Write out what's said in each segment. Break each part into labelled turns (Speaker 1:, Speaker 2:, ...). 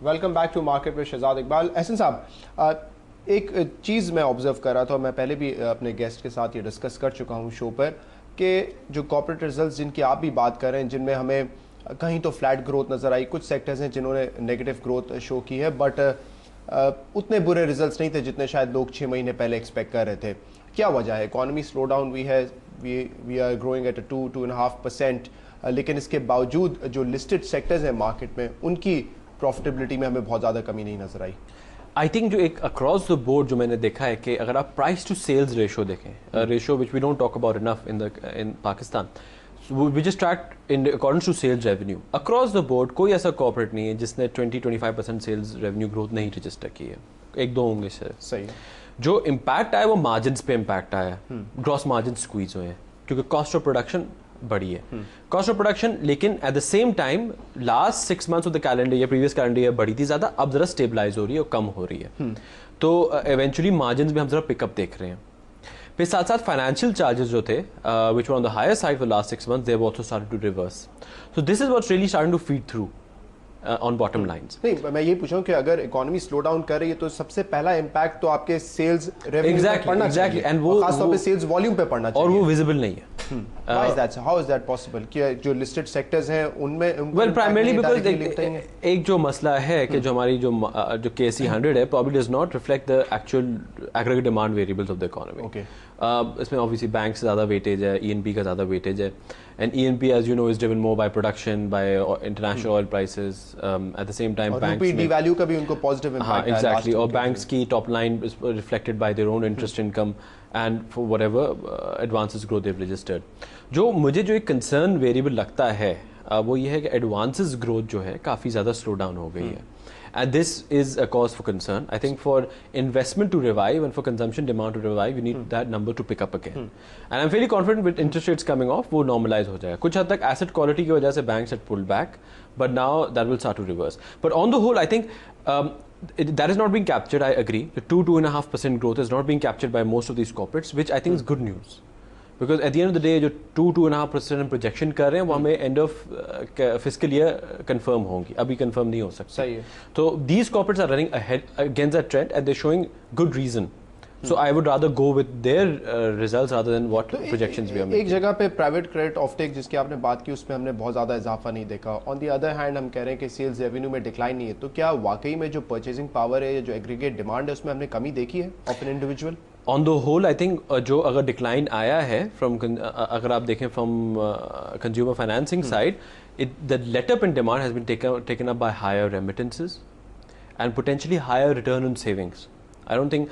Speaker 1: Welcome back to market with Shahzad Iqbal. Ehsan साहब, एक चीज़ मैं ऑब्जर्व कर रहा था, मैं पहले भी अपने गेस्ट के साथ ये डिस्कस कर चुका हूँ शो पर, कि जो कॉर्पोरेट रिजल्ट्स जिनकी आप भी बात कर रहे हैं, जिनमें हमें कहीं तो फ्लैट ग्रोथ नज़र आई, कुछ सेक्टर्स हैं जिन्होंने नेगेटिव ग्रोथ शो की है, बट उतने बुरे रिजल्ट्स नहीं थे जितने शायद लोग 6 महीने पहले एक्सपेक्ट कर रहे थे। क्या वजह है? इकॉनमी स्लो डाउन हुई है, वी आर ग्रोइंग एट 2.5%, लेकिन इसके बावजूद जो लिस्टेड सेक्टर्स हैं मार्केट में, उनकी प्रॉफिटेबिलिटी में हमें बहुत ज़्यादा कमी नहीं नजर आई।
Speaker 2: आई थिंक जो एक अक्रॉस द बोर्ड जो मैंने देखा है कि अगर आप प्राइस टू सेल्स रेशो देखें, ratio which we don't talk about enough in Pakistan, we just track in according to sales revenue across the board. कोई ऐसा कॉर्पोरेट नहीं है जिसने 20-25% सेल्स रेवेन्यू ग्रोथ नहीं रजिस्टर की है, एक दो होंगे सर।
Speaker 1: सही है।
Speaker 2: जो इम्पैक्ट आया वो मार्जिन पे इम्पैक्ट आया, ग्रॉस मार्जिन स्क्वीज हुए हैं क्योंकि कॉस्ट ऑफ प्रोडक्शन बढ़ी है, कॉस्ट ऑफ प्रोडक्शन। लेकिन at the same time last 6 months of the calendar या प्रीवियस कैलेंडर ईयर बढ़ी थी ज़्यादा, अब जरा स्टेबलाइज हो रही है और कम हो रही है। तो इवेंचुअली मार्जिन में हम जरा पिकअप देख रहे हैं। फिर साथ साथ फाइनेंशियल चार्जेस जो थे which were on the higher side for last 6 months, they have also started to reverse. So this is what's really starting to feed through on bottom lines.
Speaker 1: नहीं, मैं ये पूछ रहा हूँ कि अगर इकोनॉमी स्लो डाउन कर रही है तो सबसे पहला इम्पैक्ट तो आपके सेल्स रेवेन्यू पे पड़ना चाहिए,
Speaker 2: एंड वो
Speaker 1: खास तौर पे सेल्स वॉल्यूम पे पड़ना चाहिए,
Speaker 2: और वो विजिबल नहीं है।
Speaker 1: हाउ इज दैट पॉसिबल कि जो लिस्टेड सेक्टर्स हैं उनमें
Speaker 2: वेल प्राइमरली बिकॉज एक जो मसला है कि जो हमारी जो KSE 100 है probably does not reflect the actual aggregate demand variables of the economy.
Speaker 1: Okay.
Speaker 2: इसमें ऑब्वियसली बैंक से ज़्यादा वेटेज है, ENP का ज़्यादा वेटेज है, and ENP as you know is driven more by production, by international oil prices, at the same time banks
Speaker 1: रूपी devalue का भी उनको पॉजिटिव इम्पैक्ट है।
Speaker 2: एग्जैक्टली, और बैंक्स की top line is reflected by their own interest income and for whatever advances growth they've registered. जो मुझे जो एक कंसर्न वेरिएबल लगता है वो ये है कि एडवांसेस ग्रोथ जो है काफ़ी ज़्यादा स्लो डाउन हो गई है, and this is a cause for concern. I think for investment to revive and for consumption demand to revive, we need that number to pick up again. And I'm fairly confident with interest rates coming off, वो normalize हो जाएगा। कुछ हद तक asset quality की वजह से banks had pulled back, but now that will start to reverse. But on the whole, I think that is not being captured. I agree. The 2.5% growth is not being captured by most of these corporates, which I think is good news. Because at the end of the day जो 2-2.5% projection कर रहे हैं वो हमें end of fiscal year confirm होंगी, अभी confirm नहीं हो सकती।
Speaker 1: सही है।
Speaker 2: तो these corporates are running ahead against that trend and they showing good reason. So I would rather go with their results rather than what projections we are making.
Speaker 1: एक जगह पे प्राइवेट क्रेडिट ऑफटेक जिसकी आपने बात की उसमें हमने बहुत ज़्यादा इजाफा नहीं देखा। ऑन दी अदर हैंड हम कह रहे हैं कि सेल्स रेवेन्यू में डिक्लाइन नहीं है, तो क्या वाकई में जो परचेजिंग पावर है या जो एग्रीगेट डिमांड है उसमें हमने कमी देखी है of an individual?
Speaker 2: On the whole I think जो अगर डिक्लाइन आया है फ्रॉम, अगर आप देखें from consumer financing side, the letup in demand has been taken up by higher remittances and potentially higher return on savings. I don't think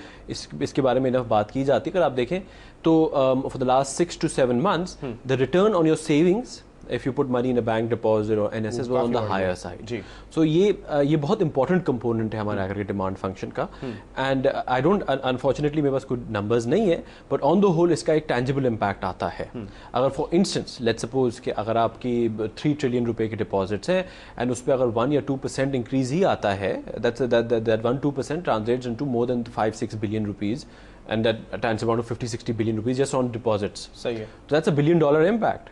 Speaker 2: इसके बारे में इनफ बात की जाती। अगर आप देखें तो for the last 6 to 7 months the return on your savings if you put money in a bank deposit or NSS was on the higher side. So ये बहुत important component है हमारे aggregate demand function का, and I don't unfortunately मेरे पास कुछ numbers नहीं है, but on the whole इसका एक tangible impact आता है। अगर for instance let's suppose कि अगर आपकी 3 trillion रुपए के deposits है and उस पर अगर 1 या 2% increase ही आता है, that 1-2% translates into more than 5-6 billion rupees, and that turns about to 50-60 billion rupees just on deposits.
Speaker 1: सही है।
Speaker 2: So that's $1 billion impact,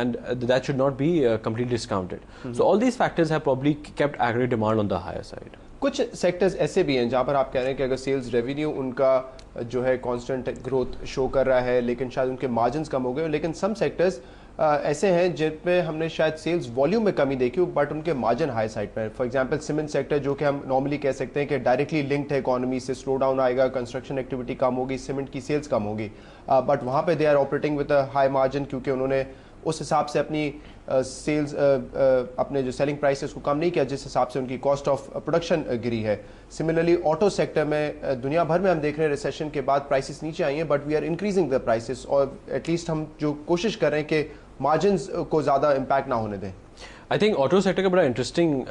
Speaker 2: and that should not be completely discounted. So all these factors have probably kept aggregate demand on the higher side.
Speaker 1: कुछ sectors ऐसे भी हैं जहाँ पर आप कह रहे हैं कि अगर सेल्स रेवेन्यू उनका जो है कांस्टेंट ग्रोथ शो कर रहा है, लेकिन शायद उनके मार्जिन्स कम हो गए, लेकिन सम सेक्टर्स ऐसे हैं जिनमें हमने शायद सेल्स वॉल्यूम में कमी देखी हो बट उनके मार्जिन हाई साइड पर। फॉर एग्जांपल सीमेंट सेक्टर, जो कि हम नॉर्मली कह सकते हैं कि डायरेक्टली लिंक्ड है इकोनॉमी से, स्लो डाउन आएगा, कंस्ट्रक्शन एक्टिविटी कम होगी, सीमेंट की सेल्स कम होगी, बट वहाँ पे they are operating with a high margin क्योंकि उन्होंने उस हिसाब से अपनी सेल्स अपने जो सेलिंग प्राइस है उसको कम नहीं किया जिस हिसाब से उनकी कॉस्ट ऑफ प्रोडक्शन गिरी है। सिमिलरली ऑटो सेक्टर में दुनिया भर में हम देख रहे हैं रिसेशन के बाद प्राइसेस नीचे आई हैं, but we are increasing the prices, और एटलीस्ट हम जो कोशिश कर रहे हैं कि मार्जिन्स को ज़्यादा इम्पैक्ट ना होने दें।
Speaker 2: आई थिंक ऑटो सेक्टर का बड़ा इंटरेस्टिंग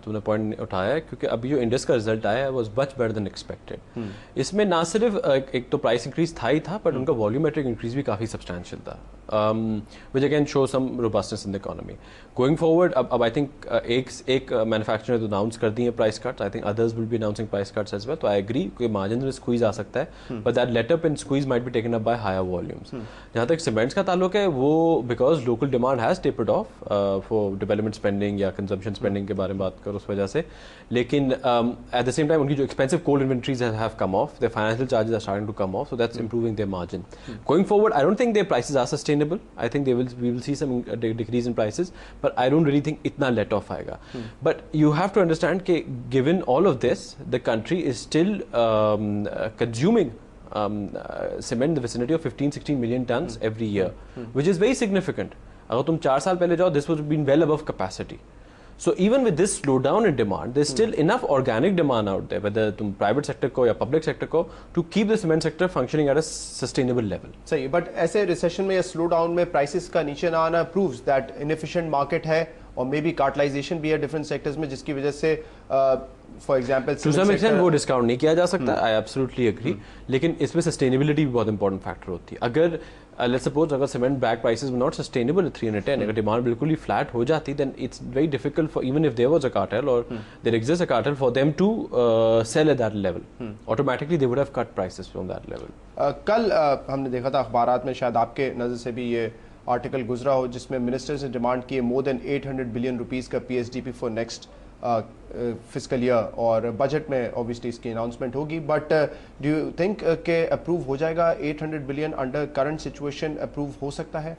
Speaker 2: तुमने पॉइंट उठाया है, क्योंकि अभी जो इंडस का रिजल्ट आया है was much better than expected. इसमें ना सिर्फ एक तो प्राइस इंक्रीज था ही था, बट उनका वॉल्यूमेट्रिक इंक्रीज भी काफ़ी सब्सटैंशियल था। which again shows some robustness in the economy. Going forward, अब I think एक manufacturer ने तो announce कर दी है price cuts. I think others will be announcing price cuts as well. तो I agree कि margin में squeeze आ सकता है, but that let up and squeeze might be taken up by higher volumes. जहाँ तक सीमेंट्स का ताल्लुक है, वो because local demand has tapered off for development spending या consumption spending के बारे में बात करो उस वजह से, लेकिन at the same time उनकी जो expensive coal inventories have come off, their financial charges are starting to come off, so that's improving their margin. Going forward, I don't think their prices are sustainable. I think we will see some decrease in prices, but I don't really think itna let off आएगा. But you have to understand कि given all of this, the country is still consuming cement in the vicinity of 15-16 million tons every year, which is very significant. अगर तुम 4 साल पहले जाओ, this would have been well above capacity. So even with this slowdown in demand, there's still enough organic demand out there, whether तुम private sector को या public sector को, to keep the cement sector functioning at a sustainable level.
Speaker 1: सही, but ऐसे recession में या slowdown में prices का नीचे ना आना proves that inefficient market है, और मे बी कार्टलाइजेशन भी है डिफरेंट सेक्टर्स में, जिसकी वजह से for example
Speaker 2: to some extent वो डिस्काउंट नहीं किया जा सकता. आई एब्सोल्युटली एग्री, लेकिन इसमें सस्टेनेबिलिटी भी बहुत इंपॉर्टेंट फैक्टर होती है. अगर लेट्स सपोज अगर cement bag prices were not sustainable at 310, अगर डिमांड बिल्कुल ही फ्लैट हो जाती, then it's very difficult for even if there was a cartel और there exist a cartel for them to sell at that level. Automatically they would have cut prices from that level.
Speaker 1: कल हमने देखा था अखबारात में, शायद आपके नज़र से भी ये आर्टिकल गुजरा हो, जिसमें मिनिस्टर्स ने डिमांड की है मोर देन 800 बिलियन रुपीस का PSDP for next fiscal year, और बजट में ऑब्वियसली इसकी अनाउंसमेंट होगी. बट डू यू थिंक के अप्रूव हो जाएगा 800 billion under current situation? Approve हो सकता है?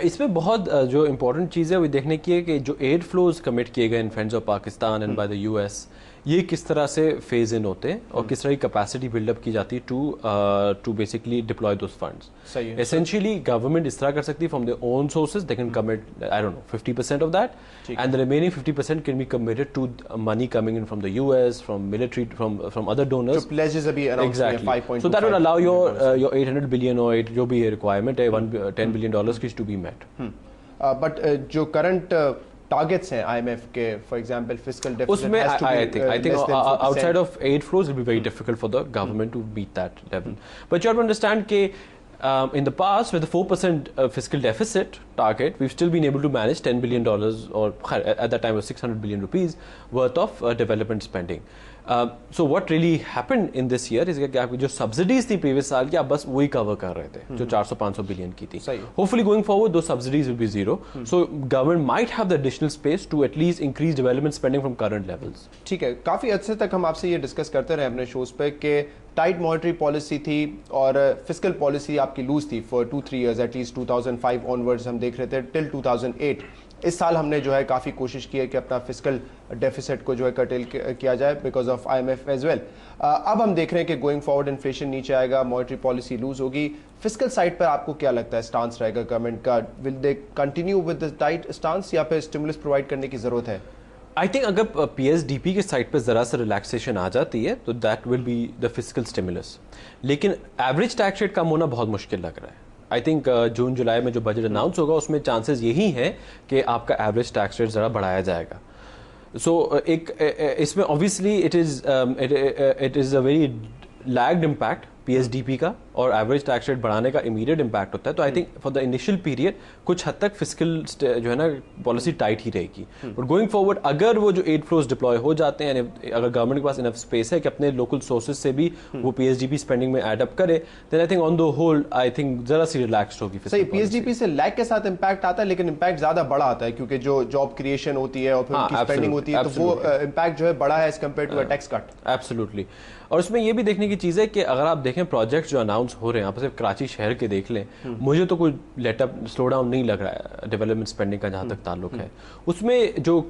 Speaker 2: इसमें बहुत जो इंपॉर्टेंट चीज़ है वो देखने की है कि जो एड फ्लोज कमिट किए गए in friends of Pakistan and by the US, ये किस तरह से फेज इन होते हैं और किस तरह की कैपेसिटी बिल्डअप की जाती है to basically deploy those funds. Essentially government इस तरह कर सकती है from their own sources, they can commit I don't know 50% of that, and the remaining 50% can be committed to money coming in from the US, from military, from other donors.
Speaker 1: Exactly,
Speaker 2: so that will allow your 800 billion और जो भी requirement है $10 billion की to be met.
Speaker 1: But जो current targets हैं IMF के, for example fiscal deficit,
Speaker 2: उसमें I think outside of aid flows it will be very difficult for the government to meet that level. But you have to understand कि in the past with the 4% fiscal deficit target, we've still been able to manage $10 billion or at that time was 600 billion rupees worth of development spending. So what really happened in this year is कि आपकी जो subsidies थी previous साल की, आप बस वही cover कर रहे थे जो 400-500 बिलियन की थी. Hopefully going forward those subsidies will be zero. So government might have the additional space to at least increase development spending from current levels.
Speaker 1: ठीक है, काफ़ी अच्छे तक हम आपसे ये डिस्कस करते रहे अपने शोज पे कि टाइट मॉनेटरी पॉलिसी थी और फिस्कल पॉलिसी आपकी लूज थी फॉर 2-3 years, एटलीस्ट 2005 ऑनवर्ड्स हम देख रहे थे टिल 2008. इस साल हमने जो है काफ़ी कोशिश की है कि अपना फिस्कल डेफिसिट को जो है कर्टेल किया जाए because of IMF as well. अब हम देख रहे हैं कि गोइंग फॉरवर्ड इन्फ्लेशन नीचे आएगा, मॉनेटरी पॉलिसी लूज होगी. फिस्कल साइड पर आपको क्या लगता है स्टांस रहेगा गवर्नमेंट का? Will they continue with the tight stance या फिर स्टिमुलस प्रोवाइड करने की जरूरत है?
Speaker 2: आई थिंक अगर पीएसडीपी के साइड पर जरा सा रिलैक्सेशन आ जाती है तो that will be the fiscal stimulus, लेकिन एवरेज टैक्स रेट कम होना बहुत मुश्किल लग रहा है. आई थिंक जून जुलाई में जो बजट अनाउंस होगा उसमें चांसेस यही हैं कि आपका एवरेज टैक्स रेट ज़रा बढ़ाया जाएगा. सो इसमें obviously it is a very lagged impact PSDP का, और एवरेज टैक्स रेट बढ़ाने का इमीडिएट इम्पैक्ट होता है. तो I think for the initial period कुछ हद तक फिस्कल जो है ना पॉलिसी टाइट ही रहेगी. बट गोइंग फॉरवर्ड अगर वो जो एड फ्लोज डिप्लॉय हो जाते हैं, अगर गवर्नमेंट के पास इनफ स्पेस है कि अपने लोकल सोर्सेज से भी वो पीएसडीपी स्पेंडिंग में एड अप करे, then I think on the whole I think जरा सी रिलैक्स्ड होगी.
Speaker 1: सही, पीएसडीपी से लैग के साथ इम्पैक्ट आता है, लेकिन इम्पैक्ट ज्यादा बड़ा आता है क्योंकि जो जॉब क्रिएशन होती है और फिर उनकी स्पेंडिंग होती है, तो वो इम्पैक्ट जो है बड़ा है as compared to a tax cut.
Speaker 2: Absolutely. और इसमें ये भी देखने की चीज़ है कि अगर आप देखें प्रोजेक्ट्स जो अनाउंस हो रहे हैं, आप सिर्फ कराची शहर के देख लें, मुझे तो कोई लेटअप स्लो डाउन नहीं लग रहा है डेवलपमेंट स्पेंडिंग का जहाँ तक ताल्लुक है. उसमें जो